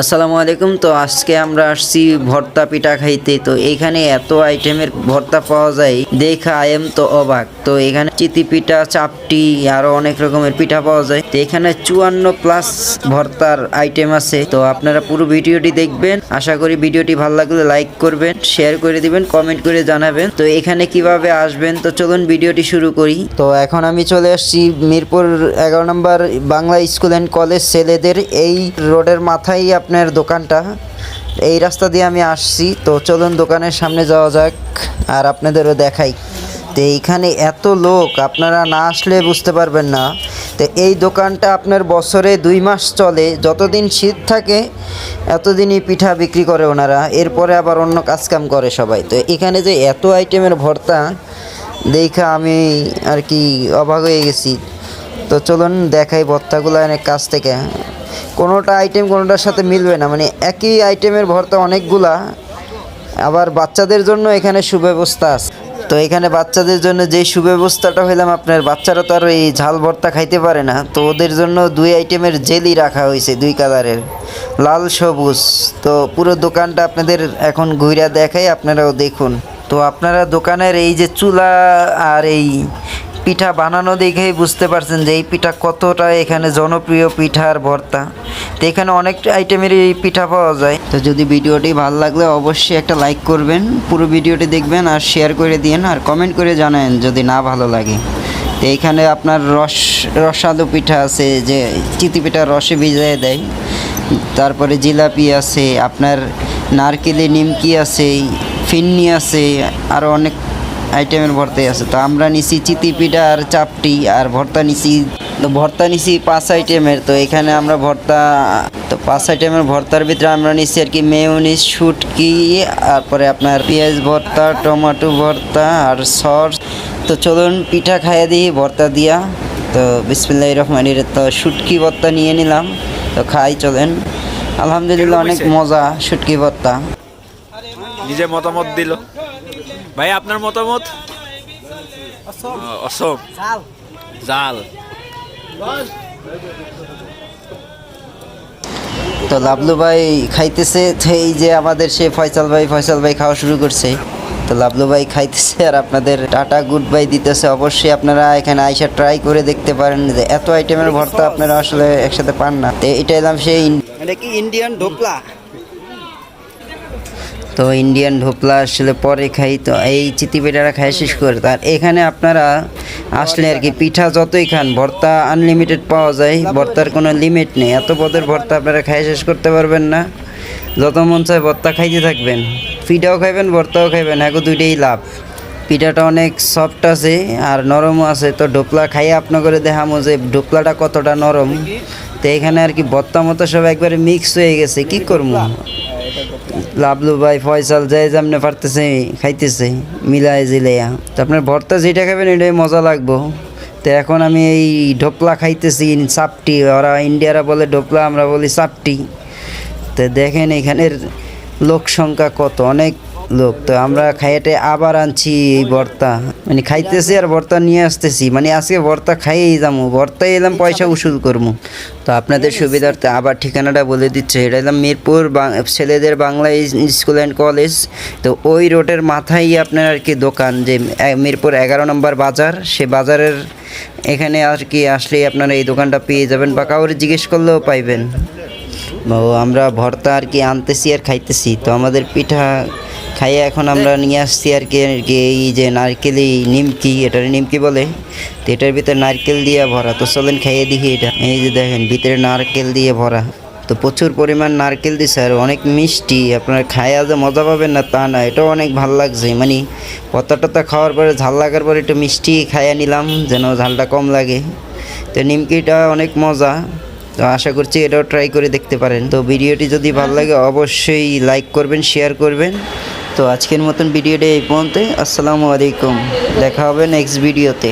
আসসালামু আলাইকুম। তো আজকে আমরা আসছি ভর্তা পিঠা খাইতে। তো এখানে এত আইটেমের ভর্তা পাওয়া যায়, দেখা আই এম তো অবাক। তো এখানে চিতি পিঠা, চাপটি, আরো অনেক রকমের পিঠা পাওয়া যায়। তো এখানে 54+ ভর্তার আইটেম আছে। তো আপনারা পুরো ভিডিওটি দেখবেন। আশা করি ভিডিওটি ভালো লাগলে লাইক করবেন, শেয়ার করে দিবেন, কমেন্ট করে জানাবেন। তো এখানে কিভাবে আসবেন, তো চলুন ভিডিওটি শুরু করি। তো এখন আমি চলে আসছি মিরপুর 11 নম্বর বাংলা স্কুল অ্যান্ড কলেজ ছেলেদের এই রোডের মাথায় আপনার দোকানটা। এই রাস্তা দিয়ে আমি আসছি। তো চলুন দোকানের সামনে যাওয়া যাক আর আপনাদেরও দেখাই। তো এইখানে এত লোক, আপনারা না আসলে বুঝতে পারবেন না। তো এই দোকানটা আপনার বছরে 2 মাস চলে, যতদিন শীত থাকে এতদিনই পিঠা বিক্রি করে ওনারা, এরপরে আবার অন্য কাজকাম করে সবাই। তো এখানে যে এত আইটেমের ভর্তা দেখা আমি আর কি অবাক হয়ে গেছি। তো চলুন দেখাই ভর্তাগুলো অনেক কাছ থেকে। কোনোটা আইটেম কোনোটার সাথে মিলবে না, মানে একই আইটেমের ভর্তা অনেকগুলা। আবার বাচ্চাদের জন্য এখানে সুব্যবস্থা আছে। তো এখানে বাচ্চাদের জন্য যে সুব্যবস্থাটা হইলাম, আপনার বাচ্চারা তো আর এই ঝাল ভর্তা খাইতে পারে না, তো ওদের জন্য 2 আইটেমের জেলি রাখা হয়েছে, 2 কালারের, লাল সবুজ। তো পুরো দোকানটা আপনাদের এখন ঘুরে দেখাই, আপনারাও দেখুন। তো আপনারা দোকানের এই যে চুলা আর এই পিঠা বানানো দেখেই বুঝতে পারছেন যে এই পিঠা কতটা এখানে জনপ্রিয় পিঠার ভর্তা। তো এখানে অনেক আইটেমের এই পিঠা পাওয়া যায়। তো যদি ভিডিওটি ভালো লাগলে অবশ্যই একটা লাইক করবেন, পুরো ভিডিওটি দেখবেন আর শেয়ার করে দিন, আর কমেন্ট করে জানান যদি না ভালো লাগে। তো এইখানে আপনার রসালো পিঠা আছে, যে চিতি পিঠা রসে ভিজিয়ে দেয়। তারপরে জিলাপি আছে, আপনার নারকেলের নিমকি আছে, ফিন্নি আছে, আরও অনেক আইটেমের ভর্তাই আছে। তো আমরা নিছি চিতি পিঠা আর চাপটি, আর ভর্তা নিছি 5 আইটেমের। তো এখানে আমরা ভর্তা, তো 5 আইটেমের ভর্তার ভিতরে আমরা নিছি আর কি মেয়োনিজ, শুটকি, তারপরে আপনার পেঁয়াজ ভর্তা, টমেটো ভর্তা আর সস। তো চলুন পিঠা খাইয়ে দিই ভর্তা দিয়া। তো বিসমিল্লাহির রহমানির রহিম। তো শুটকি ভর্তা নিয়ে নিলাম, তো খাই চলেন। আলহামদুলিল্লাহ অনেক মজা শুটকি ভর্তা। নিজে মতামত দিল ভাই, আপনার মতামত? অসম জাল। তো লাবলু ভাই খাইতেছে। তো এই যে আমাদের সে ফয়সাল ভাই খাওয়া শুরু করছে। তো লাবলু ভাই খাইতেছে আর আপনাদের টাটা গুড বাই দিতেছে। অবশ্যই আপনারা এখানে আইসা ট্রাই করে দেখতে পারেন, যে এত আইটেমের ভর্তা আপনারা আসলে একসাথে পান না। তো এটা এলাম সেই ইন্ডিয়ান ঢোকলা। তো ইন্ডিয়ান ঢোকলা আসলে পরে খাই। তো এই চিতি পিঠাটা খাই শেষ করে। আর এখানে আপনারা আসলে আর কি পিঠা যতই খান, ভর্তা আনলিমিটেড পাওয়া যায়, ভর্তার কোনো লিমিট নেই। এত পদের ভর্তা আপনারা খাই শেষ করতে পারবেন না। যত মন চায় ভর্তা খাইতে থাকবেন, পিঠাও খাইবেন ভর্তাও খাইবেন, এখন দুইটাই লাভ। পিঠাটা অনেক সফট আছে আর নরমও আছে। তো ঢোকলা খাইয়ে আপনাকে দেখামো যে ঢোকলাটা কতটা নরম। তো এখানে আর কি ভর্তা মতো সব একবারে মিক্স হয়ে গেছে, কি করবো। লাবলু ভাই ফয়সাল যাই যেমনি পারতেছে খাইতেছে মিলাই জিলাইয়া। তো আপনার ভর্তা যেটা খাবেন এটাই মজা লাগবো। তো এখন আমি এই ঢোকলা খাইতেছি, চাপটি, ওরা ইন্ডিয়ারা বলে ঢোকলা, আমরা বলি চাপটি। তো দেখেন এখানের লোক সংখ্যা কত, অনেক লোক। তো আমরা খাইতে আবার আনছি এই ভর্তা, মানে খাইতেছি আর ভর্তা নিয়ে আসতেছি, মানে আজকে ভর্তা খাইয়েই যাবো, ভর্তায় এলাম পয়সা উসুল করবো। তো আপনাদের সুবিধার্থে আবার ঠিকানাটা বলে দিচ্ছে, এটা এলাম মিরপুর ছেলেদের বাংলা স্কুল অ্যান্ড কলেজ। তো ওই রোডের মাথায় আপনার আর কি দোকান, যে মিরপুর 11 নম্বর বাজার, সে বাজারের এখানে আর কি আসলেই আপনারা এই দোকানটা পেয়ে যাবেন, বা কাউরে জিজ্ঞেস করলেও পাইবেন। ও আমরা ভর্তা আর কি আনতেছি আর খাইতেছি। তো আমাদের পিঠা খাইয়ে এখন আমরা নিয়ে আসছি আর কি এই যে নারকেলি নিমকি, এটার নিমকি বলে। তো এটার ভিতরে নারকেল দিয়ে ভরা। তো চলেন খাইয়ে দেখি এটা। এই যে দেখেন ভিতরে নারকেল দিয়ে ভরা। তো প্রচুর পরিমাণ নারকেল দিছে আর অনেক মিষ্টি। আপনারা খাইয়া যে মজা পাবেন না তা না, এটাও অনেক ভালো লাগছে। মানে ভর্তা খাওয়ার পরে ঝাল লাগার পরে একটু মিষ্টি খাইয়া নিলাম যেন ঝালটা কম লাগে। তো নিমকিটা অনেক মজা। তো আশা করছি এটাও ট্রাই করে দেখতে পারেন। তো ভিডিওটি যদি ভালো লাগে অবশ্যই লাইক করবেন, শেয়ার করবেন। তো আজকের মতন ভিডিওটা এই পর্যন্ত। আসসালামু আলাইকুম, দেখা হবে নেক্সট ভিডিওতে।